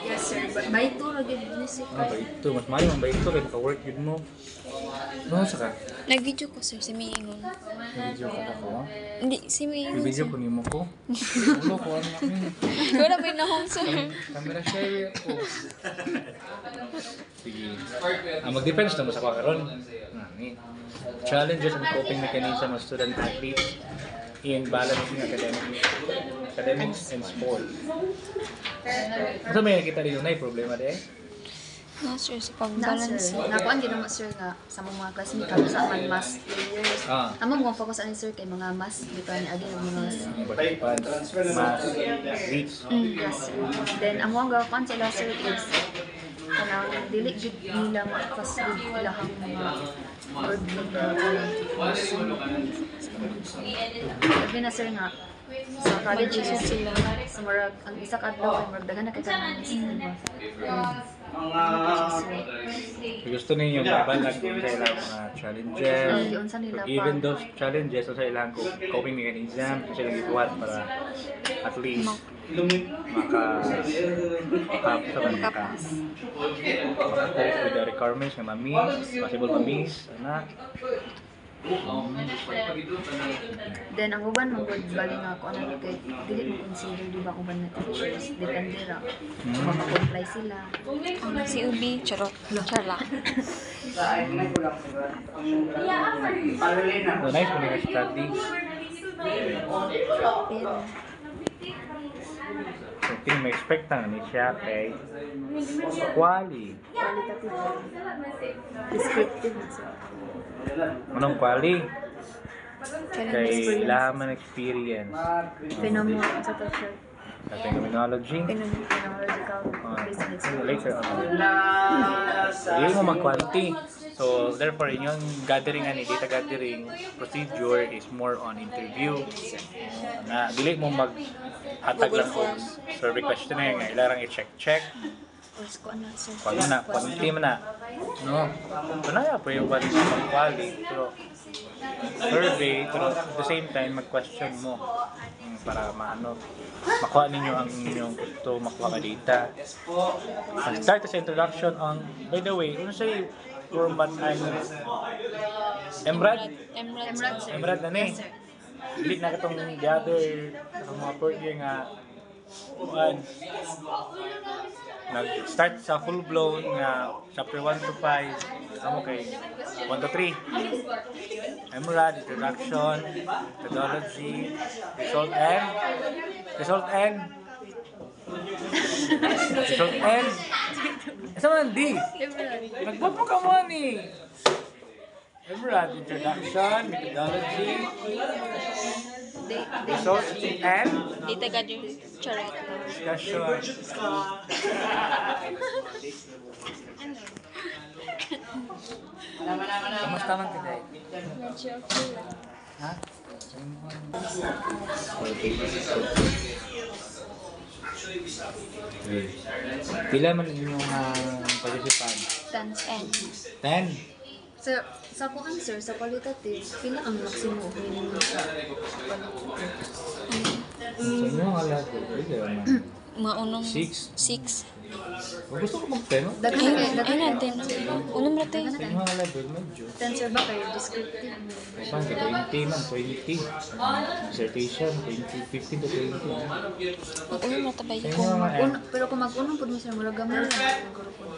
Yes, sir. By two, lagi ni si Ah, baito. Mas maayo ang baito kaya maka-work yun mo. No, saka. Nag-video ko, sir, si Miingon. Video ka ako, ha? Hindi, si Miingon. Video ko nimo ko. Ulo ko, ano ako yun. Wala pa yung nahong, sir. Camera share ko. Sige. Mag-depends na mo sa karon. Challenges and coping mechanism of student athletes in balancing academics and sport. Ano may nakita rin na problema de? No, sir, sa Na, pag-balance. sir. Nakuan din naman, sir, nga sa mga classmate kami sa man mas players. Ah. Amo mo focus ani sir kay mga mas di pa ni agi mga Participants, mass, athletes. yes, sir. Then amo ang gawan sila sir is kanang dili gid nila makas gid ilahang mga word sabi na sir nga sa college is sila sa murag ang isa ka adlaw ay murag daghan na kay kanang diba. Gusto ninyo mabalag kung sa ilang mga challenges. Yun sa nila Even pa. those challenges sa ilang coping mechanism, sa ilang ikuhat para at least maka-cope with the requirements ng ma-miss, possible ma-miss, anak. Then ang uban mo gud bali nga ako ano kay dili mo consider di ba uban na teachers depende ra kung maka-comply sila. Si Ubi, charot. Charla. So nice kung nag-study. Pero So ting may expect na ni siya kay quali. qualitative descriptive na sir. Anong quali? Challenge. Kay laman experience. Phenomenon sa teacher. Sa terminology. Phenomenological based on experience. Later on. Hindi mo mag-quanti. So, therefore, yung gathering ani data gathering procedure is more on interview. Na dili mo mag-hatag lang og survey questionnaire nga ilarang i-check. Or ko ano sir. Pag na, quanti man na. No. Kunaya po yung balik sa quali. Pero survey, pero at the same time, mag-question mo para maano makuha ninyo ang inyong gusto makuha ka data. Start sa introduction on, by the way, ano say format ay Emrad? Emrad sir. Emrad na ni. Yes sir. Hindi na katong gather sa mga fourth year nga nag-start sa full-blown nga chapter 1 to 5 amo kay 1 to 3 Emrad, introduction, methodology, result and isa man di nagbot mo ka mo ni Emrad, introduction, methodology, result and Data gathering. Charot. discussion. Kamusta man ka day? Ha? Pila man inyong participant? Tans. 10? Sir, sa kuan sir, sa qualitative, pila ang maximum of minimum sa qualitative? Sa inyo nga lahat ko, pwede naman. Mga unong 6. 6. Kung gusto ko mag-10, no? Daghan Ay, daghan natin. Unong natin. Sa inyo nga level, medyo. Ten sir ba kayo descriptive? Saan ka? 20 man, 20. Dissertation, 20, 15 to 20. Unong natabay Sa ko. inyo nga eh. Pero kung mag-unong pud mo sir, mura gamay lang siguro pud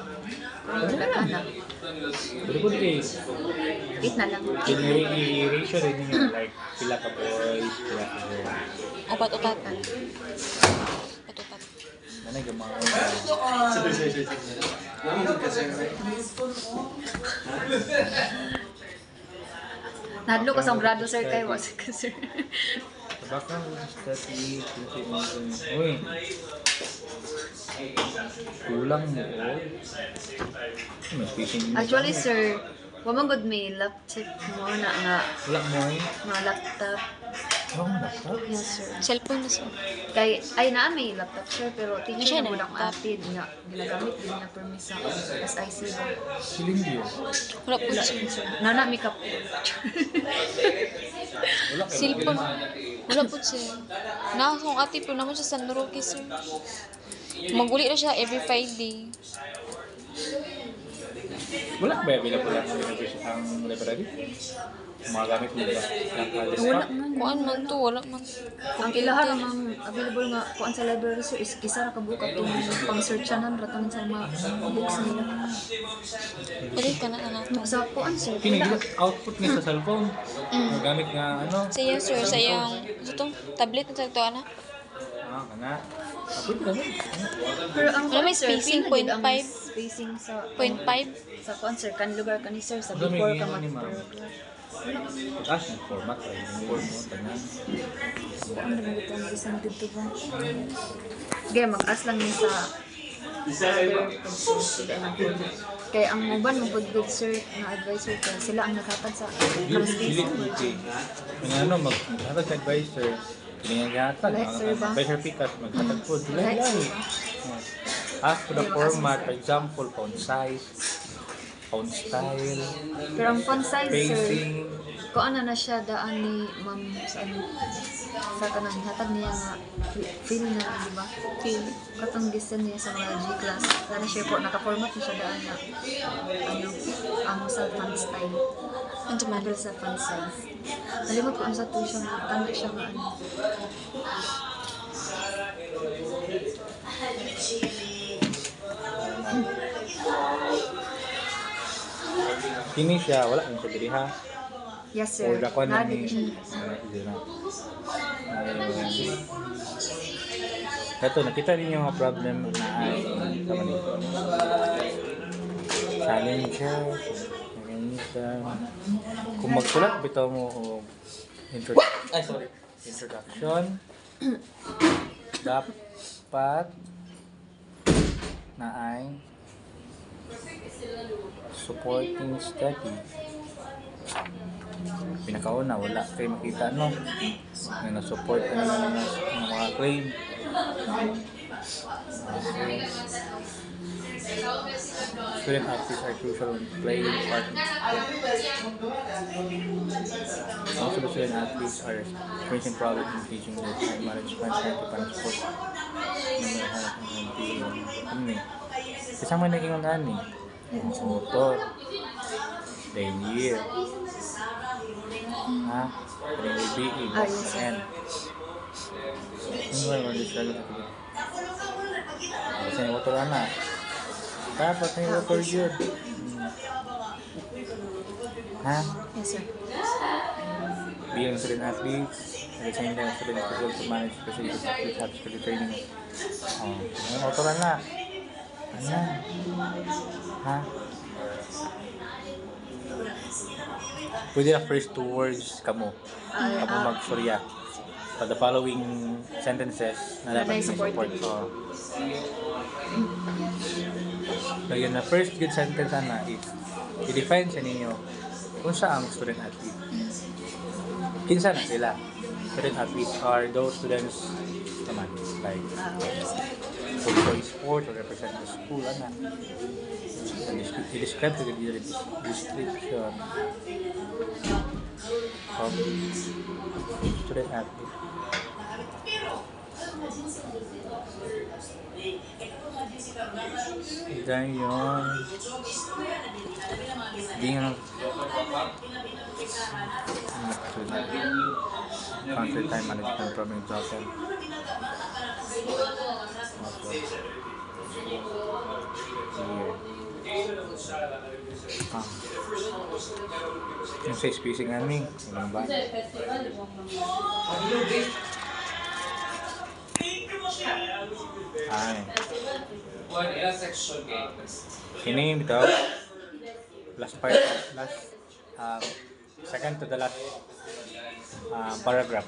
ang daghan na. Pero kung di, 8 na lang. i-ratio rin ninyo, like, pila ka boys, pila ka girls. Upat-upat. Upat-upat. Nanay gamang. Nadlo ko sa grado sir kay was sir. Baka study, uy. Kulang mo, oh. Mas fishing mo. Actually sir, wa man gud may laptop mo na nga Wala mo eh. mga laptop. Wala mo laptop? Yes sir. Cellphone na siya. Kay ay na may laptop sir pero Siya teacher na na mo lang laptop. atid nga ginagamit din na permis sa SIC ba. Silindio. Wala po Wala siya. din sir. Nana makeup. Wala kayo. Cellphone. Wala po siya. Nakasong ate po naman siya sa Nuroki, sir. Maguli na siya every Friday. Wala ba available ang university ang library? Mga gamit mo ba? Wala man. Kuan man to, wala man. Ang ilaha namang available nga kuan sa library sir is isa ra ka book atong pang-searchanan rataman sa mga books nila. Pwede ka na nato. Sa kuan sir. Kini Wala. output niya sa cellphone. Mga gamit nga ano? Sa iya sir, sa iyang itong tablet na sa ito ana. Kana. Apod ka na. Pero ang Wala may sir, spacing, pila gid ang 0.5. spacing sa 0.5. sa kuan sir kan lugar kan ni sir sa Wala may before ka ginawa ni ma'am. mag-program. Taas ng format ay uniform mo tanan. Ano na ito ang isang dito ba? Gaya, mag-as lang ni sa kaya ang uban mo good sir na advisor ka sila ang naghatag sa Dili translation. easy. Ang ano maghatag sa advisor, kini nga hatag. Lahat, sir, ba? Advisor pikas maghatag po. Lahat, Lahi. sir, ba? As for the format, for example, font size, font style, Pero ang font size sir, spacing, kung ano na siya daan ni ma'am sa ano sa kanang hatag niya nga feel na di ba? Feel katong listen niya sa mga G-class. Sana siya po naka-format na siya daan na ano ang sa font style. Ano man? Model sa font size. Nalimot ko ang sa to siya tanda siya nga ano. kini siya, wala nang sa diri ha. Yes sir. Or dako na Nadi ni siya. Ito, nakita ninyo mga problem na ay tama nito. Challenges, organization. Kung magsulat bitaw mo o introduction, dapat na ay supporting study. Pinakauna, wala kayo makita no na na-support na mga claim. Student activities are crucial in playing part in also the student athletes are experiencing problems in teaching their time management and to find support. Kasama naging ang gani. Motor. Day year. Ha? Ring BE. And ano ba yung struggle sa tubig? Kasi yung motor na. Dapat na yung motor yun. Ha? Yes sir. Being a student athlete, at the same time, student is able to manage facilities which have study training. Oh, yung motor na. Ano? Ha? Pwede na first two words kamo. Kamo magsurya. For the following sentences na dapat may support. Oh. So yun na first good sentence na is i-define sa ninyo kung saan ang student athlete. Kinsa na sila? Student athletes are those students naman like who play sports or represent the school ana. I-describe to the description of student athlete. Then yun. Hindi nga country time management from exhaustion. Yung sa spacing namin, ano ba? Ay. Kini bitaw. Last part, second to the last paragraph.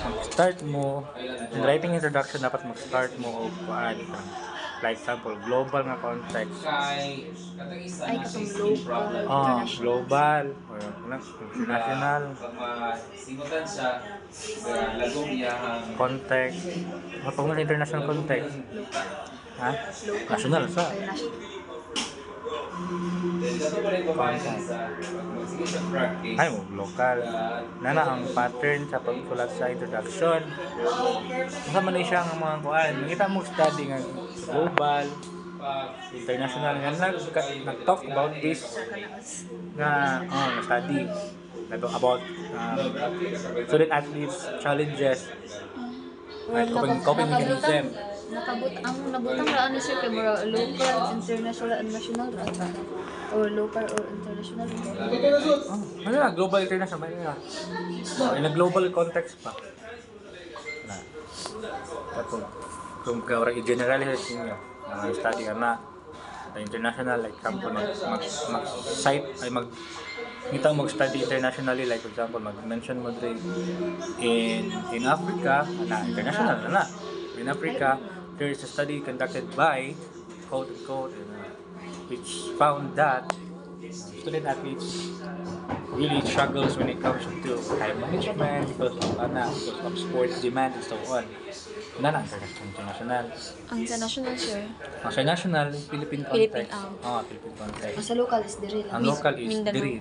Mag-start mo, in writing introduction, dapat mag-start mo o like example, global nga context. Ay katong local. Global or international context. Kapag mo sa international context, ha? National sa. Ay, national. Ay mo, local. Nana ang pattern sa pagsulat sa introduction. Kasama na siya ng mga kuan. Nakita mo study nga global, international nga nag-talk about this nga study about student athletes challenges at coping mechanism. Ang nabutang raan ni sir kay mura local, international, and national rata. Or local or international. Ano na, global international na. In a global context pa. Na. Tapos, kung i-generalize ninyo, study ka na, the international, like example, mag-cite, ay mag-study internationally, like for example, mag-mention mo rin in Africa, international na. In Africa, there is a study conducted by, quote-unquote, which found that student athletes really struggles when it comes to time management because of sports demand and so on. Ang international. Ang sa national, sir. Ang sa national, Philippine Philippine, context. Philippine context. Sa local is diri lang. Ang local is Mindanao. diri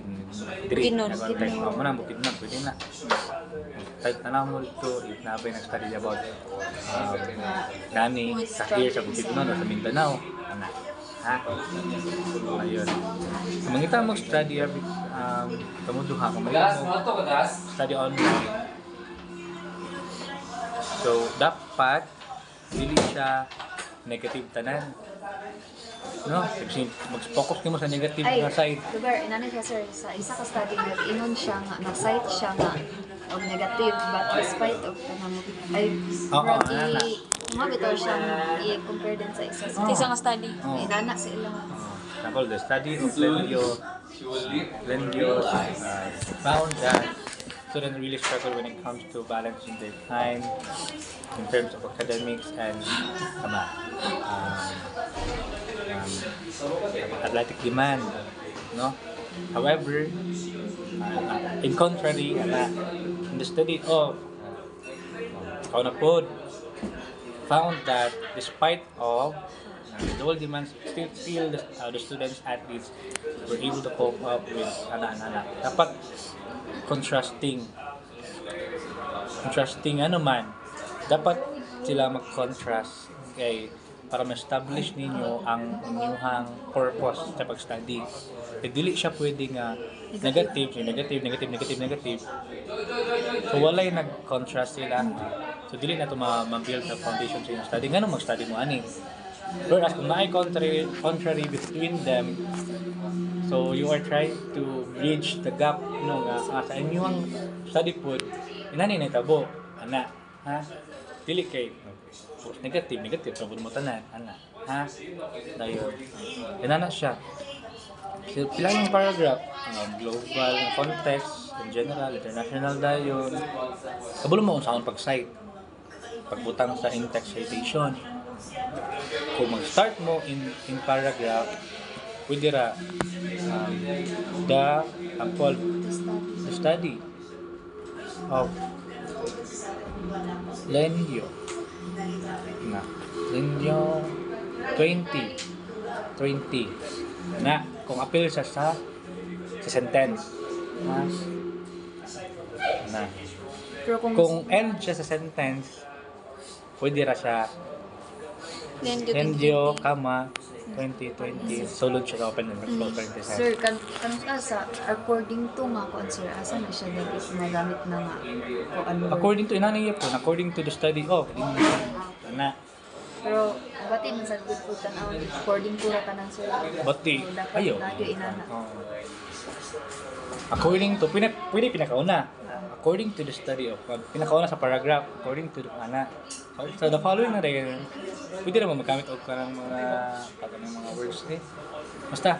Bukidnon. na context. Mo na Bukidnon, pwede na. Kahit tanaw mo ito, if nabay nag-study about nani sa here sa Bukidnon o sa Mindanao, ha? Ayun. Kung mangita mag-study every kamuduha, kung mangita study online. So, dapat dili siya negative tanan. No? Kasi mag-focus ka mo sa negative Ay, na side. lugar, inanay siya sir, sa isa ka study nga, inon siya nga, na-cite siya nga, og negative, but despite of kanang ay, Oo, mabitaw siyang i-compare din sa isa sa Isa nga study. inana sa ilang. Example, the study of Lendio found that students really struggle when it comes to balancing their time in terms of academics and athletic demand, no? However, in contrary, in the study of Kaunapod found that despite of the dual demands, still the students athletes were able to cope up with dapat contrasting dapat sila mag-contrast kay para ma-establish ninyo ang inyong purpose sa pag-study. Dili siya pwede nga negative. So walay nag-contrast sila. So dili na ito ma-build na foundation sa inyong study. Nga mag-study mo ani. Whereas kung naay contrary between them, so you are trying to bridge the gap sa inyong study pod, inani na itabo, ha? Dili kay negative, sabon mo tanan, ha? Dayon. Inana siya. So, pila yung paragraph, global context, in general, international dayon. Kabalo mo kung saan pag-cite, pagbutang sa in-text citation. Kung mag-start mo in paragraph, pwede ra the study of Lendio 2020 na kung appeal siya sa sentence na Pero kung end siya sa sentence, pwede ra siya Lendio, 2020, sulod siya sa open and close parenthesis. sir, sa according to nga ko sir, asa na siya dapat magamit na nga o ano. According to according to the study of na Pero bati man sa good food tanaw according to ra tanan sir. bati So, dapat ayo. lagi inana. According to pwede pinakauna. According to the study of pinakauna sa paragraph, according to the so the following na rin, pwede naman magamit og kanang mga words ni. Basta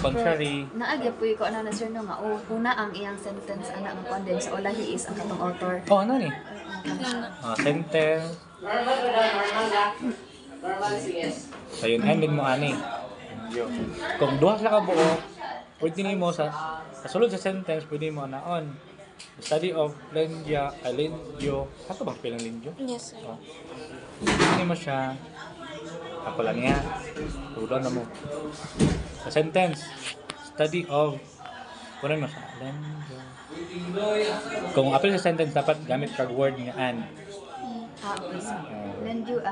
contrary. Naagya po ko ana na sir no nga una ang iyang sentence ana ang condense sa ulahi is ang katong author. Ano ni? Sentence. So yun, ending mo ani. Kung duha sila ka buo, pwede nimo sa sulod sa sentence, pwede mo naon. The study of Lendio, ato bang pilang Lendio? Yes, sir. Pwede mo siya Ako lang niya. Tulo na mo. Sa sentence, study of kunin mo sa kung apil sa sentence dapat gamit kag word nga and. Okay, sir. Lend you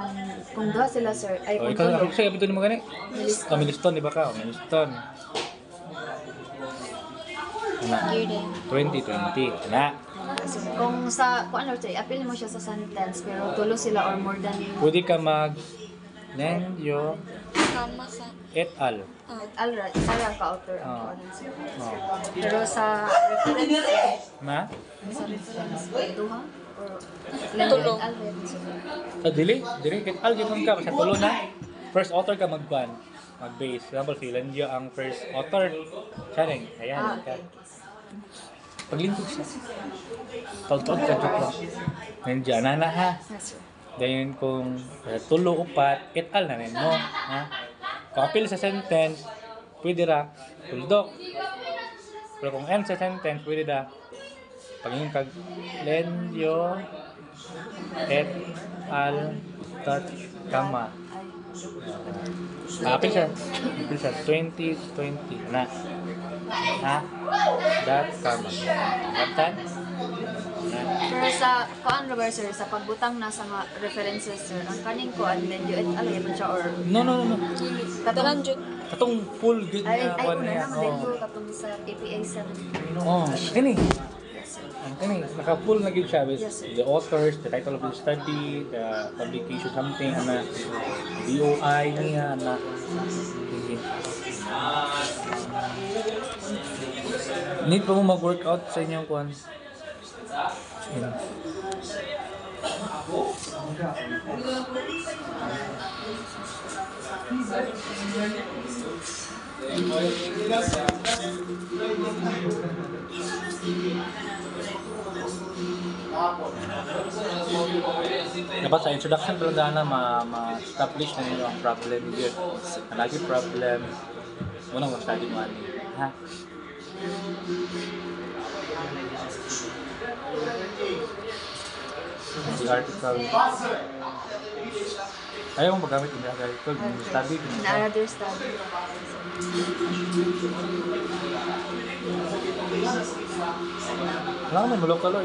kung duha sila, sir, ay O kung ikaw tulo. ako siya abito ni mo gani. Miliston. Miliston di ba ka? Miliston. Ana. Year din. 2020. Ana. Kung sa, kung ano, sir, apil mo siya sa sentence, pero tulo sila or more than Pwede ka mag lend yo Kama sa... et al. alright, sarang ka-author ang Oh. kuanan, sir. Oh. Pero sa reference, Na? sa reference, duha? Or Tulo. already, sir. Sa dili et al gyud ka sa tulo na. First author ka mag-base. Example, si Landio ang first author. Siya rin. Ayan. Okay. Paglingkod siya. Taon-taon ka joke lang. Nandiyan na ha. Yes, sir. Dayon kung tulo upat, et al na rin mo. Ha? Kung apil sa sentence, pwede ra, tuldok. Pero kung end sa sentence, pwede ra, pagingin kag, Lendio et al dot kama. Apil siya 2020 na. Ha? Dot kama. Kaptan? Na. Pero sa, paano ba, sir, sa pagbutang na sa mga references, sir, ang kaning ko, and then you alay man siya, or No. Tanan jud. Katong full good ay, na ay, one una niya. naman, then you, katong sa APA 7. Oh, kini. Yes, sir. Kani, naka-full na gid siya with Yes, sir. the authors, the title of the study, the publication something, ana, DOI niya, ana. Sige. Need pa mo mag-workout sa inyong kwan. Dapat sa introduction talaga na ma-establish na ninyo ang problem yun. Lagi problem, unang mag-study mo ani. Ha? The article. Ayaw mong magamit yung article, yung study. In another study. Wala naman, local o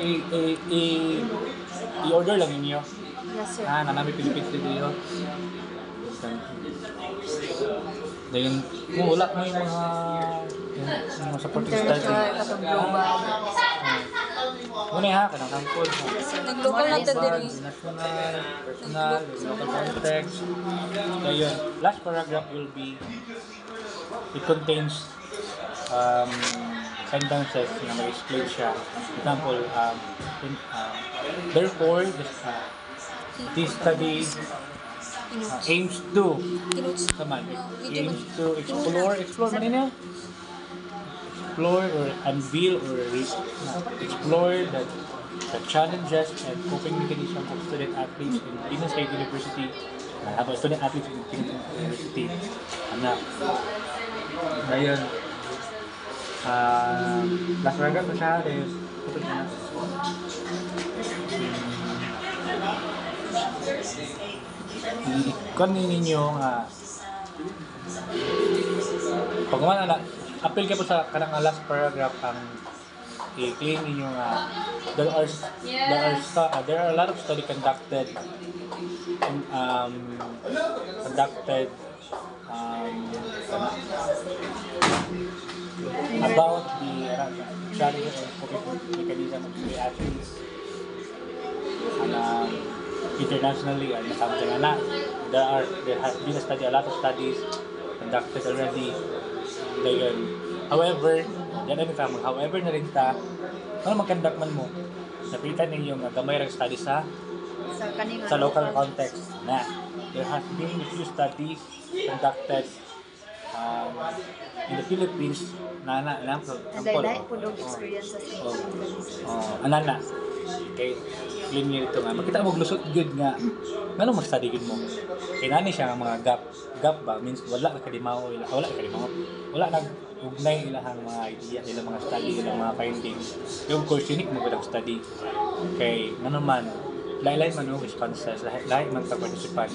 i-order lang ninyo. Yes, sir. Nanami Philippines dito. Dahil kung wala mo yung mga supporting study. International, katong global. Muna ha, kanang sampol. Nag-local na ta diri. National, personal, local context. Ngayon, last paragraph will be, it contains sentences na mag-explain siya. Example, therefore, this study aims to, come on, aims to explore man niya? Explore or unveil or explore the challenges and coping mechanism of student athletes in Quezon State University. Habang student athletes in Quezon University. Anak. Ngayon, last paragraph na siya, dahil kapag na ikon ninyo nga pag man appeal ka po sa kanang last paragraph ang i-claim ninyo nga there are a lot of study conducted about the challenges and coping mechanism of the athletes and internationally and something like that. There has been a lot of studies conducted already. Ngayon, however, however na rin ta, ano mag-conduct man mo, napitan ninyo nga gamay rang study sa kaning local context na there has been a few studies conducted in the Philippines na dahil po dong experiences anana okay clean niyo ito nga makita mo glusot good nga ngano mag-study good mo kay nani siya nga mga gap ba means wala wala nag-ugnay ilahang mga idea ilang mga study ilang mga findings yung course unique mo gud study kay ngano man lain man responses lain man ka participant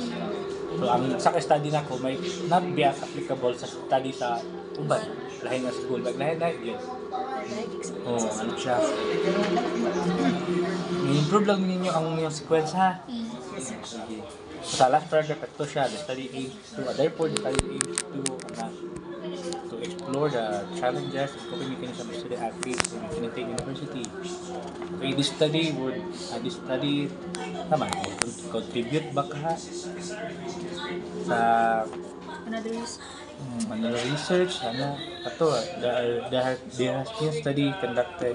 So ang sa study na ko may not be as applicable sa study sa uban. Lahi nga school, lahi yun. Oh, ano siya. I-improve lang ninyo ang inyong sequence ha. Sige. So, sa last paragraph, ito siya, the study aims to, therefore the study aims to explore the challenges and coping mechanism of student athletes in Trinity University. Okay, this study naman, would contribute ba ka sa another research, ito, there has been study conducted,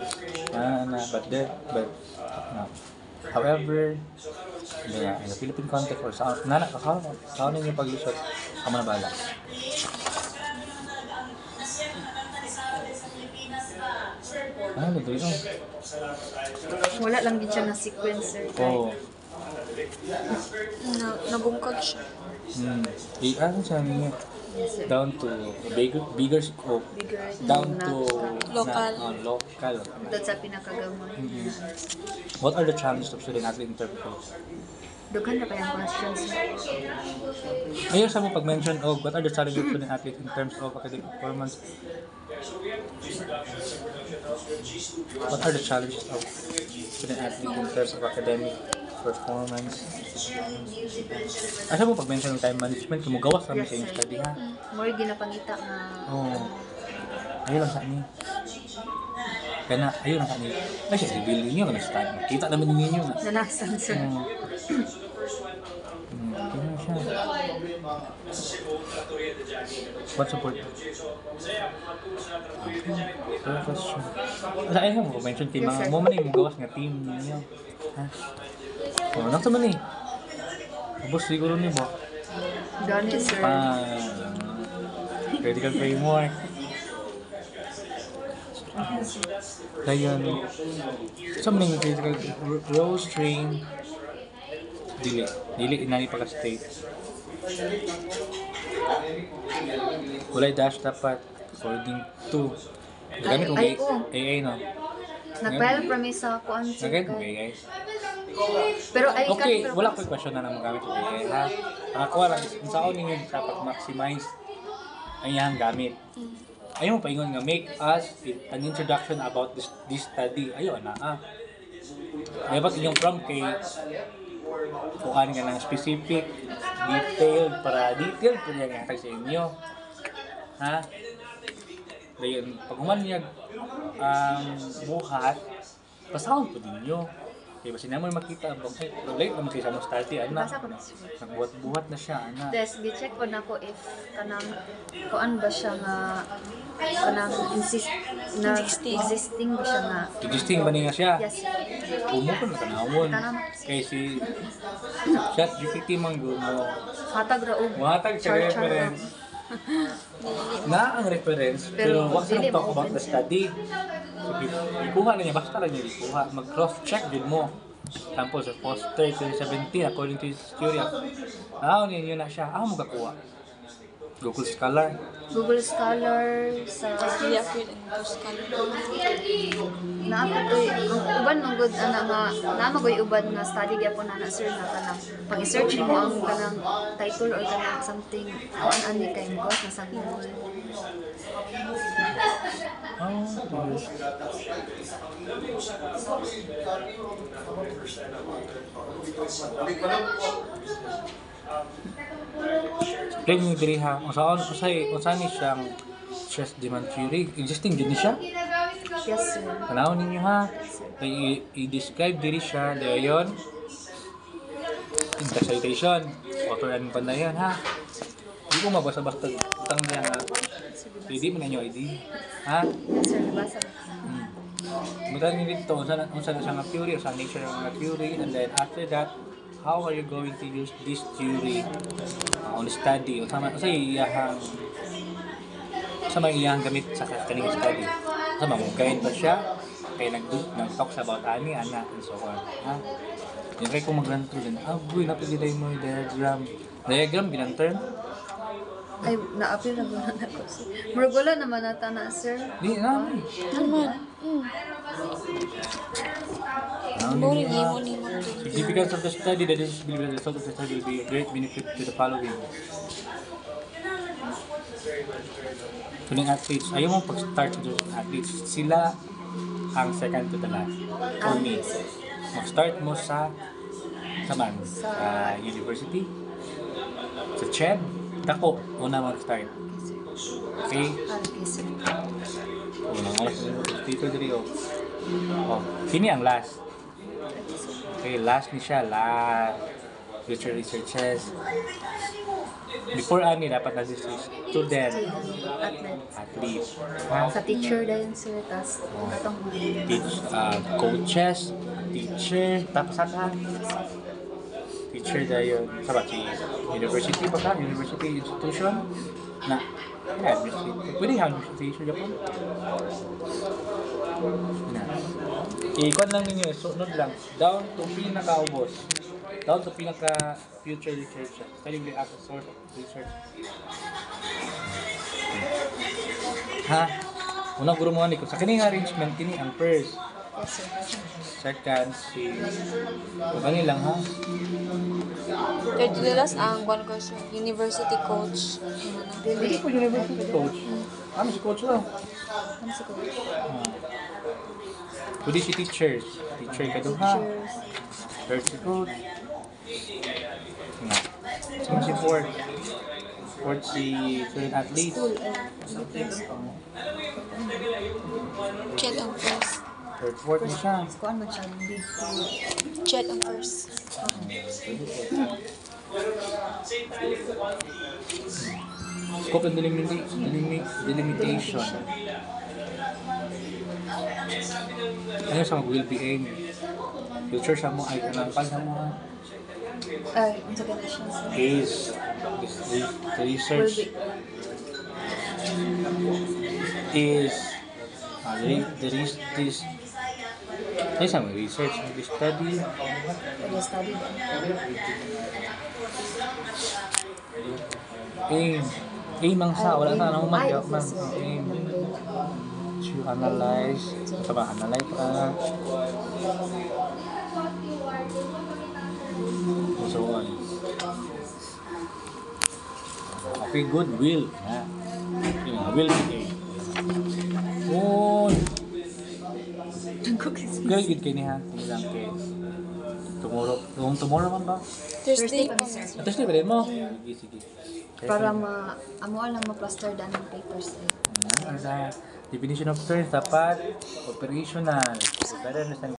however, in the Philippine context or sa ninyo pag-isot, kamo na bala. Ano dito yun? Wala lang din siya na sequencer. Oo. Nabungkag siya. Ano siya ninyo? Yes, sir. Down to bigger scope. Bigger Down na- to Local. local. Doon sa pinakagamay. What are the challenges of student athlete interviews? Dughan na kayang questions. Ayun sa mo pag-mention what are the challenges of student athlete in terms of academic performance? What are the challenges of student athlete in terms of academic performance? Asa mo pag-mention ng time management, kumugawas kami sa inyong study ha? More ginapangita nga Ayun lang sa amin. Kaya na, ayun lang sa amin. Ay siya, reveal ninyo ka na sa time. Kita naman ninyo na. nanasan, sir. Ganun siya. What support? Question. Sa ayun mo, mention team. Yes, sir. Mga mo man yung gawas nga team ninyo. Ha? Nasa man eh. Ubus siguro niyo ba? Gani, sir. Critical framework. Dayon. Sa mga critical row strain. Dili inani pagka-state. Walay dash dapat according to. Gamit mo Ay, oo. AA no. Nag-file promise sa kuan, sir. Nagamit mo AA. Pero ay Okay, wala ko question na naman gamit mo AA ha. Ang ako lang kung saan ninyo dapat maximize ang iyang gamit. Ayaw mo paingon nga make us an introduction about this study. Ayaw na dapat inyong prompt kay kuhaan ka ng specific, detailed, para detailed po niya nga sa inyo. Ha? Dayon, pag humanyag buhat, pasahon po ninyo. Kaya basi naman makita, late naman kayo sa mong study, anak. Basa ko na, sir. Nagbuhat-buhat na siya, anak. Des, gi-check ko na ko if kanang kuan ba siya nga kanang existing ba siya nga. Existing ba niya siya? Yes, sir. Umo ko na kanawon. Tanam. Kaya si ChatGPT man mo Hatag ra og muhatag sa char-char reference. Na ang reference, pero wag dili sa talk mo about open the study. So, ikuha na niya, basta lang niya ikuha. Mag-cross-check din mo. Example, sa poster 2017, according to his theory, ninyo na siya, mo kakuha. Google Scholar. Google Scholar sa Hindi ako yun ang scholar. naapatoy ang uban ng good nga namagoy uban nga study gyapon na sir nga kanang pag i-search mo ang kanang title or kanang something kuan ani kay mo na sa Google. Explain mo diri ha. Usahan ni siyang stress demand theory. Existing din ni siya. Yes, sir. Panahon ninyo ha. I-describe diri siya. Dayon. Citation. Author and pandayan ha. Hindi ko mabasa-basta utang niya ha. Hindi mo na nyo ID. Ha? Yes, sir. Nabasa na. Mutan nyo dito. Unsa na siya nga theory. Unsa nature ng mga theory. And then after that, how are you going to use this theory on study? Sa may iyahang gamit sa kaning study. Sa mga guide ba siya? Kaya nag-talks about ani, anak, and so on. Ha? Yung kaya kung mag-run through din, boy, napiliday mo yung diagram. Diagram, bilang term? Ay, na-appeal na guna na ko, sir. Murugula naman nata na, sir. Di, namin. Naman. Mo rin mo ni mo. Significance of the study, that is believed that the result of the study will be a great benefit to the following. Kuning athletes, ayaw mo pag-start sa athletes, sila ang second to the last. For me, mag-start mo sa university, sa CHED, dako, una mag-start. Okay? Okay, sir. Unang oras mo, dito diri oh. Oh, kini ang last. Okay, last ni siya, last. Future researches. Before ani, dapat na si student, athlete. Ha? Sa teacher dahil sir, tas atong Coaches, teacher, tapos ata. Teacher dahil, sabat si university pa ka, university institution na pwede nga university Japan. Na. Ikon lang ninyo, sunod lang. Down to pinakaubos. Down to pinaka future research. Studying the actual source of research. Ha? Unang guro mo ni ko. Sa kining arrangement, kini ang first. Yes, sir. Second, si... Ganun lang ha? Third to the last ang one course university coach. Hindi po university coach. Ano si coach lang? Ano sa ko? Pwede si teachers. Teacher ka doon ha? Teachers. Third si coach. Sino si fourth? Fourth si student athlete. School and Chet ang first. Third, fourth mo siya. kuan man siya lead to Chet ang first. Scope and delimitation. Ano sa will be aim? Future sa mo ay kanang pag mo ay unsa ka na siya sir? is the research is this ay sa mo research the study Kaya study aim ang sa wala sa anong man Ay, man yes, sir. aim to analyze sa ba analyze pa so on. Okay, good will. Ha? Will be oh, good gid kini ha. Ilang kay tomorrow man ba? Thursday pa pa. sir. Thursday ba din mo? Sige, sige. para amo lang ma-plaster dan ang papers eh. Sa definition of terms dapat operational. So, better understand